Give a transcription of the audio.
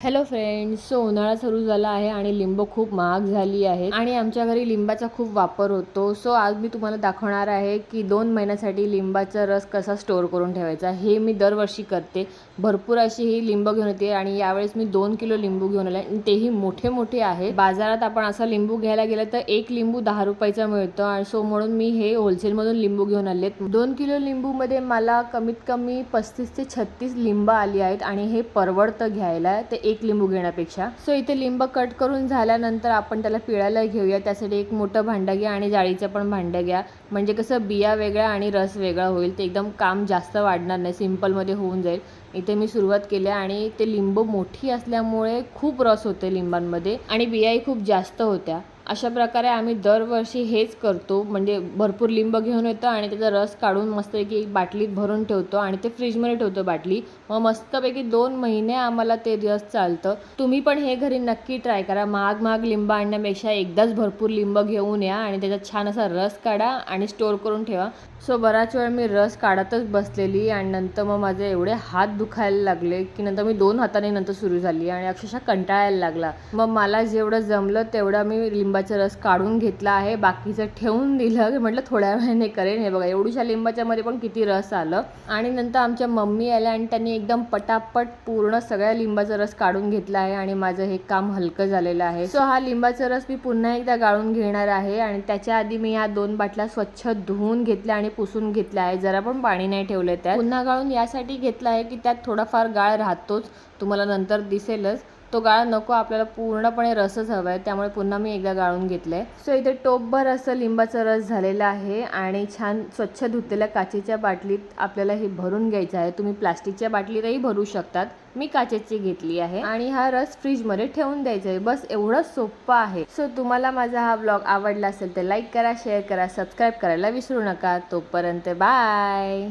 Hello friends, so उन्हाळा सुरू झाला आहे आणि लिंबू खूप महाग झाली आहे आणि आमच्या घरी लिंबाचा खूप वापर होतो. सो आज मी तुम्हाला दाखवणार आहे की 2 महिन्यासाठी लिंबाचा रस कसा स्टोअर करून ठेवायचा. हे मी दरवर्षी करते. भरपूर अशी ही लिंबू घेऊन येते आणि यावेळेस मी 2 किलो लिंबू घेऊन आले आणि तेही मोठे मोठे आहे. बाजारात आपण असा लिंबू घ्यायला गेलं तर एक लिंबू 10 रुपयाचा मिळतो आणि सो म्हणून मी हे होलसेलमधून लिंबू घेऊन आले. 2 किलो लिंबूमध्ये मला कमीत कमी 35 ते 36 लिंबं आली आहेत आणि हे परवडतं घ्यायला ते एक लिंबू घेण्यापेक्षा. सो इथे लिंब कट करून झाल्यानंतर आपण त्याला पिळायला घेऊया. त्यासाठी एक मोठं भांडं घ्या आणि जाळीचं पण भांडं घ्या. म्हणजे कसं बिया वेगळ्या आणि रस वेगळा होईल. ते एकदम काम जास्त वाढणार नाही, सिंपलमध्ये होऊन जाईल. इथे मी सुरुवात केली आणि ते लिंबू मोठी असल्यामुळे खूप रस होते लिंबांमध्ये आणि बियाही खूप जास्त होत्या. अशा प्रकारे आम्ही दरवर्षी हेच करतो. म्हणजे भरपूर लिंब घेऊन येतो आणि त्याचा रस काढून मस्तपैकी एक बाटलीत भरून ठेवतो आणि ते फ्रीजमध्ये ठेवतो बाटली. मग मस्तपैकी 2 महिने आम्हाला ते रस चालतं. तुम्ही पण हे घरी नक्की ट्राय करा. महाग महाग लिंब आणण्यापेक्षा एकदाच भरपूर लिंब घेऊन या आणि त्याचा छान असा रस काढा आणि स्टोअर करून ठेवा. सो बराच वेळ मी रस काढतच बसलेली आणि नंतर मग माझे एवढे हात दुखायला लागले की नंतर मी 2 हाताने नंतर सुरू झाली आणि अक्षरशः कंटाळायला लागला. मग मला जेवढं जमलं तेवढं मी लिंबाचा रस काढून घेतला आहे. बाकीचं ठेवून दिलं. म्हटलं थोड्या वेळाने करेन. हे बघा एवढ्याशा लिंबाच्या मध्ये पण किती रस आलं. आणि नंतर आमच्या मम्मी आल्या आणि त्यांनी एकदम पटापट पूर्ण सगळ्या लिंबाचा रस काढून घेतला आहे आणि माझं हे काम हलकं झालेलं आहे. सो हा लिंबाचा रस मी पुन्हा एकदा गाळून घेणार आहे आणि त्याच्या आधी मी या 2 बाटल्या स्वच्छ धुवून घेतल्या आणि पुसून घेतल्या आहे. जरा पण पाणी नाही ठेवलं त्यात. पुन्हा गाळून यासाठी घेतला आहे की त्यात थोडाफार गाळ राहतोच, तुम्हाला नंतर दिसेलच. तो गाळ नको, आपल्याला पूर्णपणे रसच हवा आहे, त्यामुळे पुन्हा मी एकदा गाळून घेतलंय. सो इथे टोपभर असं लिंबाचा रस झालेला आहे आणि छान स्वच्छ धुतलेल्या काचेच्या बाटलीत आपल्याला हे भरून घ्यायचं आहे. तुम्ही प्लास्टिकच्या बाटलीतही भरू शकतात. मी काचेची घेतली आहे आणि हा रस फ्रीजमध्ये ठेवून द्यायचा आहे. बस एवढंच सोपं आहे. सो तुम्हाला माझा हा व्लॉग आवडला असेल तर लाईक करा, शेअर करा, सबस्क्राईब करायला विसरू नका. तोपर्यंत बाय.